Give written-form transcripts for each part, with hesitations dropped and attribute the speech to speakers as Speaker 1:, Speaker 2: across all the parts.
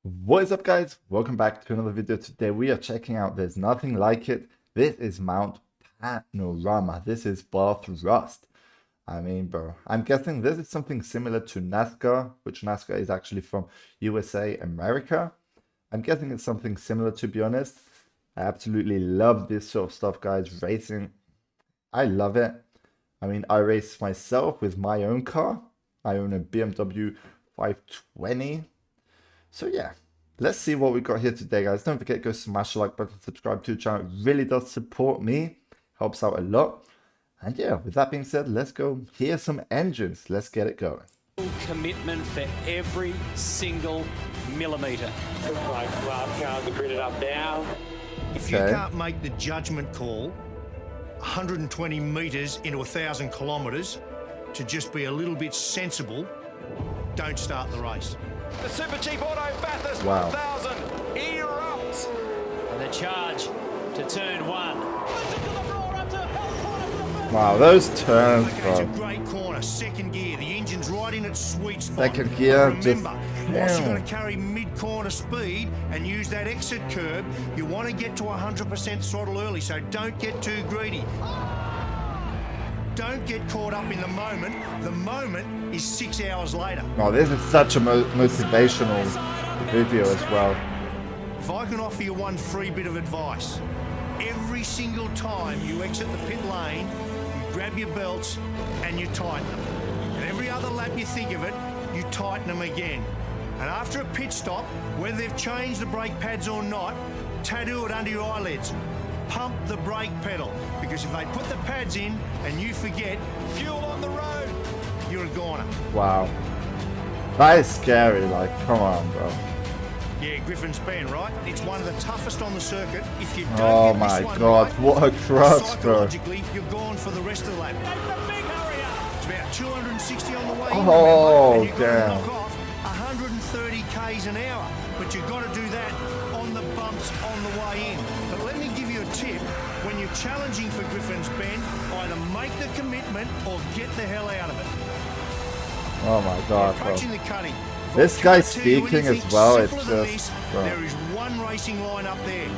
Speaker 1: What is up, guys? Welcome back to another video. Today we are checking out There's Nothing Like It. This is Mount Panorama. This is Bathurst. I mean, bro, I'm guessing this is something similar to NASCAR, which NASCAR is actually from USA, America. I'm guessing it's something similar, to be honest. I absolutely love this sort of stuff, guys. Racing, I love it. I mean, I race myself with my own car. I own a BMW 520. So yeah, let's see what we got here today, guys. Don't forget, go smash the like button, subscribe to the channel. It really does support me, helps out a lot. And yeah, with that being said, let's go hear some engines. Let's get it going.
Speaker 2: Commitment for every single millimetre.
Speaker 3: Like last cars are gridded up now.
Speaker 4: If you can't make the judgment call 120 metres into 1,000 kilometres to just be a little bit sensible, don't start the race.
Speaker 5: The Super Cheap Auto Bathurst 1000 erupts.
Speaker 2: And the charge to turn one.
Speaker 1: Wow, those turns,
Speaker 4: Okay,
Speaker 1: bro.
Speaker 4: it's a great corner, second gear, the engine's right in its sweet spot.
Speaker 1: Second gear,
Speaker 4: Remember,
Speaker 1: just
Speaker 4: whilst you're going to carry mid-corner speed and use that exit curb, you want to get to 100% throttle early, so don't get too greedy. Don't get caught up in the moment. The moment is 6 hours later.
Speaker 1: Oh, this is such a motivational video as well.
Speaker 4: If I can offer you one free bit of advice, every single time you exit the pit lane, you grab your belts and you tighten them. And every other lap you think of it, you tighten them again. And after a pit stop, whether they've changed the brake pads or not, tattoo it under your eyelids. Pump the brake pedal, because if they put the pads in and you forget,
Speaker 5: Fuel on the road.
Speaker 4: you're a goner.
Speaker 1: Wow. That is scary, like, come on, bro.
Speaker 4: Yeah, Griffin's Bend, right? It's one of the toughest on the circuit. If you don't
Speaker 1: Oh
Speaker 4: get
Speaker 1: my
Speaker 4: this one
Speaker 1: god,
Speaker 4: right,
Speaker 1: what a cross, bro.
Speaker 4: psychologically, you're gone for the rest of the lap. It's about 260 on the way.
Speaker 1: Oh,
Speaker 4: and you've got to
Speaker 1: damn.
Speaker 4: knock off 130 k's an hour. But you've got to do that on the bumps on the way in. But let me give you a tip. When you're challenging for Griffin's Bend, either make the commitment or get the hell out of it.
Speaker 1: Oh my god, bro.
Speaker 4: Approaching the cutting.
Speaker 1: This
Speaker 4: If I
Speaker 1: guy
Speaker 4: can't tell you
Speaker 1: speaking as
Speaker 4: anything
Speaker 1: well, it's
Speaker 4: simpler than
Speaker 1: just,
Speaker 4: this,
Speaker 1: bro.
Speaker 4: there is one racing line up there.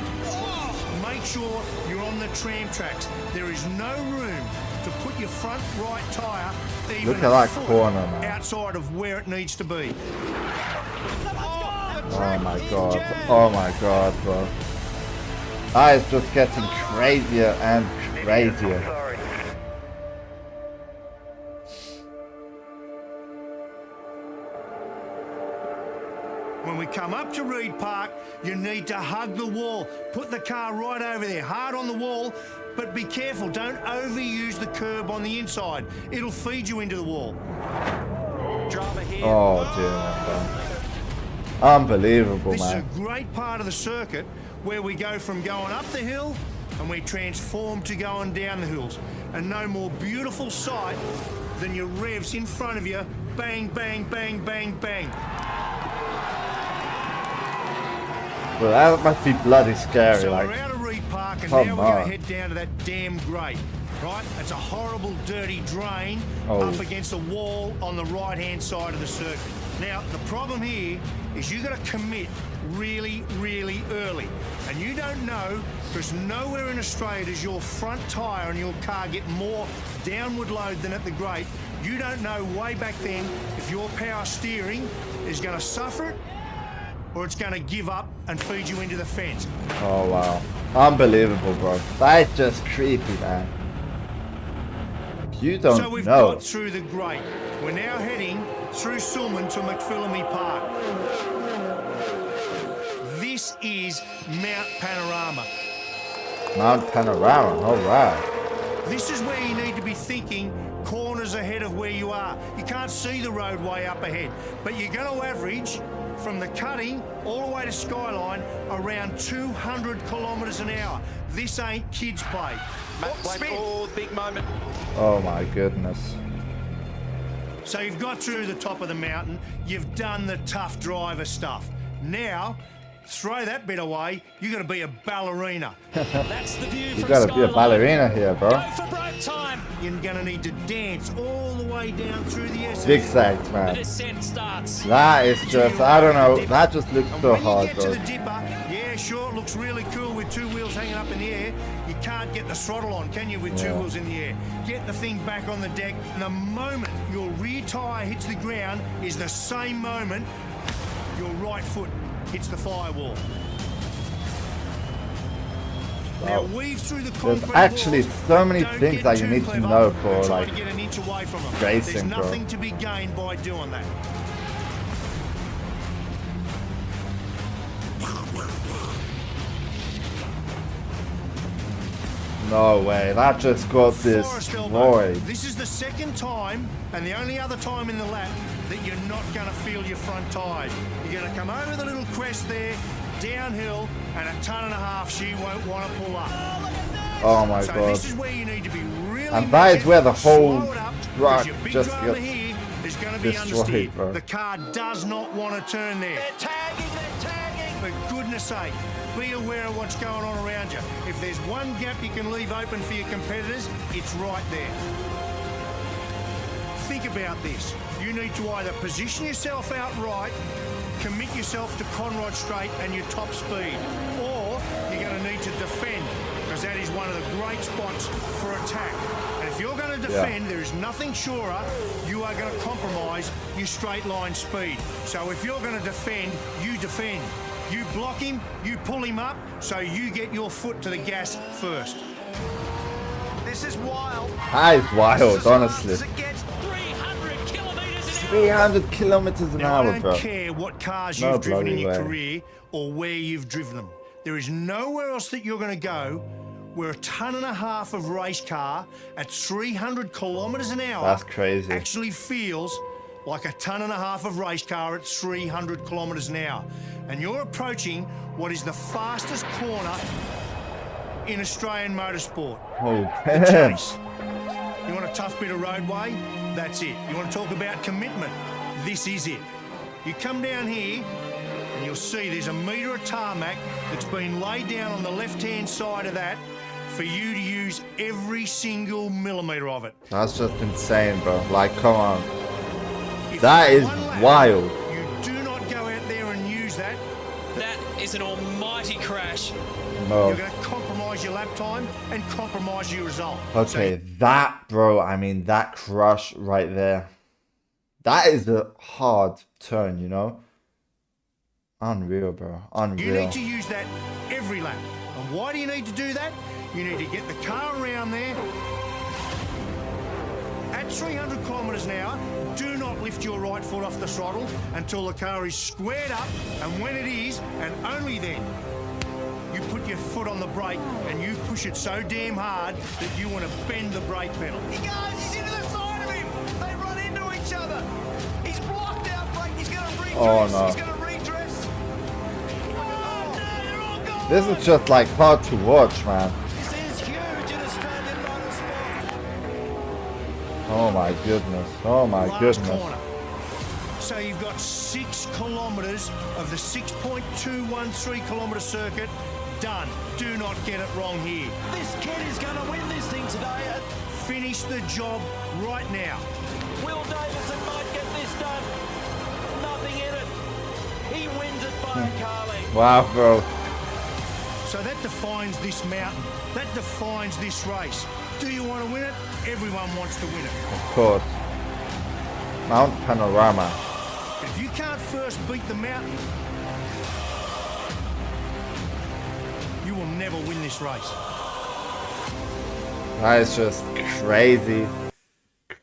Speaker 4: Make sure you're on the tram tracks. There is no room to put your front right tyre even
Speaker 1: Look at that
Speaker 4: a foot
Speaker 1: corner, man.
Speaker 4: outside of where it needs to be.
Speaker 1: Oh my god. Oh my god, bro. That is just getting crazier and crazier.
Speaker 3: Sorry.
Speaker 4: When we come up to Reed Park, you need to hug the wall. Put the car right over there, hard on the wall, but be careful. Don't overuse the curb on the inside. It'll feed you into the wall.
Speaker 5: Drama here.
Speaker 1: Oh dear, bro. Unbelievable,
Speaker 4: This is a
Speaker 1: man.
Speaker 4: great part of the circuit where we go from going up the hill and we transform to going down the hills. And no more beautiful sight than your revs in front of you. Bang, bang, bang, bang, bang.
Speaker 1: Well, that must be bloody scary,
Speaker 4: So
Speaker 1: like.
Speaker 4: we're out of Reed Park and
Speaker 1: Come
Speaker 4: now we're going
Speaker 1: on.
Speaker 4: to head down to that damn grate. Right? It's a horrible, dirty drain
Speaker 1: Oh.
Speaker 4: up against the wall on the right-hand side of the circuit. Now, the problem here is you've got to commit really, really early. And you don't know, because nowhere in Australia does your front tyre on your car get more downward load than at the grate. You don't know way back then if your power steering is going to suffer it or it's going to give up and feed you into the fence.
Speaker 1: Oh wow. Unbelievable, bro. That's just creepy, man. You don't
Speaker 4: So we've
Speaker 1: know.
Speaker 4: got through the grate. We're now heading through Sulman to McPhillamy Park. This is Mount Panorama.
Speaker 1: Mount Panorama, alright.
Speaker 4: This is where you need to be thinking corners ahead of where you are. You can't see the roadway up ahead, but you're going to average from the cutting all the way to Skyline around 200 kilometres an hour. This ain't kids' play.
Speaker 5: Matt Blackall, big moment.
Speaker 1: Oh my goodness.
Speaker 4: So you've got through the top of the mountain, you've done the tough driver stuff. Now, throw that bit away, you're going to be a ballerina.
Speaker 2: That's the view
Speaker 1: You
Speaker 2: from
Speaker 1: gotta be a
Speaker 2: Skyline.
Speaker 1: ballerina here, bro.
Speaker 2: Go for break time.
Speaker 4: you're going to need to dance all the way down through the SS.
Speaker 1: Zigzags,
Speaker 2: The
Speaker 1: man.
Speaker 2: descent starts.
Speaker 1: That is just, I don't know, that just looks
Speaker 4: And
Speaker 1: so
Speaker 4: when
Speaker 1: hard,
Speaker 4: you get to
Speaker 1: bro.
Speaker 4: the dipper, yeah, sure, it looks really cool with two wheels hanging up in the air. You can't get the throttle on, can you, with two
Speaker 1: Yeah.
Speaker 4: wheels in the air? Get the thing back on the deck, and the moment your rear tyre hits the ground is the same moment your right foot hits the firewall. Now
Speaker 1: Wow.
Speaker 4: weave through the
Speaker 1: There's
Speaker 4: concrete
Speaker 1: actually
Speaker 4: walls,
Speaker 1: so many
Speaker 4: don't
Speaker 1: things
Speaker 4: get
Speaker 1: that you
Speaker 4: too
Speaker 1: need to
Speaker 4: clever
Speaker 1: know for,
Speaker 4: and try
Speaker 1: like,
Speaker 4: to get an inch away from them.
Speaker 1: racing,
Speaker 4: There's
Speaker 1: bro.
Speaker 4: nothing to be gained by doing that.
Speaker 1: No way, that just got
Speaker 4: Forest elbow.
Speaker 1: destroyed.
Speaker 4: This is the second time and the only other time in the lap that you're not going to feel your front tyre. You're going to come over the little crest there, downhill, and a ton and a half she won't want to pull up.
Speaker 1: Oh my
Speaker 4: So
Speaker 1: god.
Speaker 4: this is where you need to be really
Speaker 1: And that is
Speaker 4: measured,
Speaker 1: where the whole
Speaker 4: slow it up,
Speaker 1: truck
Speaker 4: 'cause your big
Speaker 1: just
Speaker 4: drama
Speaker 1: gets
Speaker 4: here is going to be
Speaker 1: destroyed,
Speaker 4: understeer.
Speaker 1: bro.
Speaker 4: The car does not want to turn there.
Speaker 5: They're tagging.
Speaker 4: For goodness sake, be aware of what's going on around you. If there's one gap you can leave open for your competitors, it's right there. Think about this. You need to either position yourself out right, commit yourself to Conrod Straight and your top speed, or you're going to need to defend, because that is one of the great spots for attack. And if you're going to defend, there is nothing surer you are going to compromise your straight line speed. So if you're going to defend, you defend. You block him, you pull him up, so you get your foot to the gas first.
Speaker 5: This is wild.
Speaker 1: That is wild, honestly.
Speaker 5: As it gets
Speaker 2: 300 kilometres an hour.
Speaker 1: 300 kilometers an
Speaker 4: Now, I
Speaker 1: hour,
Speaker 4: don't
Speaker 1: bro.
Speaker 4: care what cars
Speaker 1: No
Speaker 4: you've driven in
Speaker 1: bloody
Speaker 4: your
Speaker 1: way.
Speaker 4: career or where you've driven them. There is nowhere else that you're going to go where a ton and a half of race car at 300 kilometres an hour
Speaker 1: That's crazy.
Speaker 4: actually feels like a ton and a half of race car at 300 kilometres an hour. And you're approaching what is the fastest corner in Australian motorsport.
Speaker 1: Oh,
Speaker 4: The
Speaker 1: damn.
Speaker 4: chase. You want a tough bit of roadway? That's it. You want to talk about commitment? This is it. You come down here and you'll see there's a metre of tarmac that's been laid down on the left-hand side of that for you to use every single millimetre of it.
Speaker 1: That's just insane, bro. Like, come on.
Speaker 4: If
Speaker 1: That
Speaker 4: for
Speaker 1: is
Speaker 4: one lap
Speaker 1: wild.
Speaker 4: You do not go out there and use that.
Speaker 2: That is an almighty crash.
Speaker 1: No.
Speaker 4: You're going to compromise your lap time and compromise your result.
Speaker 1: Okay, that, bro, I mean, that crush right there. That is a hard turn, you know? Unreal, bro.
Speaker 4: You
Speaker 1: Unreal.
Speaker 4: need to use that every lap. And why do you need to do that? You need to get the car around there. At 300 kilometres an hour, do not lift your right foot off the throttle until the car is squared up. And when it is, and only then, you put your foot on the brake and you push it so damn hard that you want to bend the brake pedal.
Speaker 5: He goes, he's into the side of him. They run into each other. He's blocked out brake. He's going to redress.
Speaker 1: Oh, no.
Speaker 5: He's going to redress. Oh, no, they're all gone.
Speaker 1: This is just, like, hard to watch, man.
Speaker 5: This is huge in Australian motorsport.
Speaker 1: Oh, my goodness. Oh, my
Speaker 4: Last
Speaker 1: goodness.
Speaker 4: corner. So you've got 6 kilometres of the 6.213 kilometre circuit done. Do not get it wrong here.
Speaker 5: This kid is going to win this thing today.
Speaker 4: Finish the job right now.
Speaker 5: Will Davison might get this done. Nothing in it. He wins it by a car length.
Speaker 1: Wow, bro.
Speaker 4: So that defines this mountain. That defines this race. Do you want to win it? Everyone wants to win it.
Speaker 1: Of course. Mount Panorama.
Speaker 4: But if you can't first beat the mountain, you will never win this race.
Speaker 1: That is just crazy.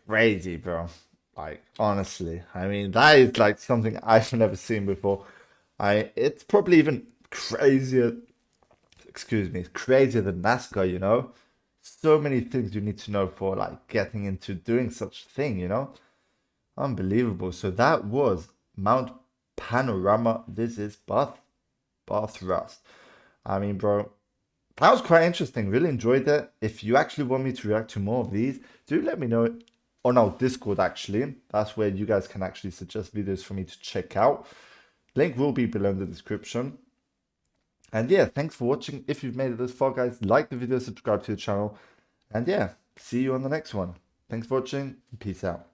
Speaker 1: Crazy, bro. Like, honestly. I mean, that is like something I've never seen before. It's probably even crazier. Excuse me, crazier than NASCAR, you know? So many things you need to know for like getting into doing such a thing, you know? Unbelievable. So that was Mount Panorama. This is Bathurst. I mean, bro, that was quite interesting. Really enjoyed it. If you actually want me to react to more of these, do let me know on our Discord, actually. That's where you guys can actually suggest videos for me to check out. Link will be below in the description. And yeah, thanks for watching. If you've made it this far, guys, like the video, subscribe to the channel. And yeah, see you on the next one. Thanks for watching. Peace out.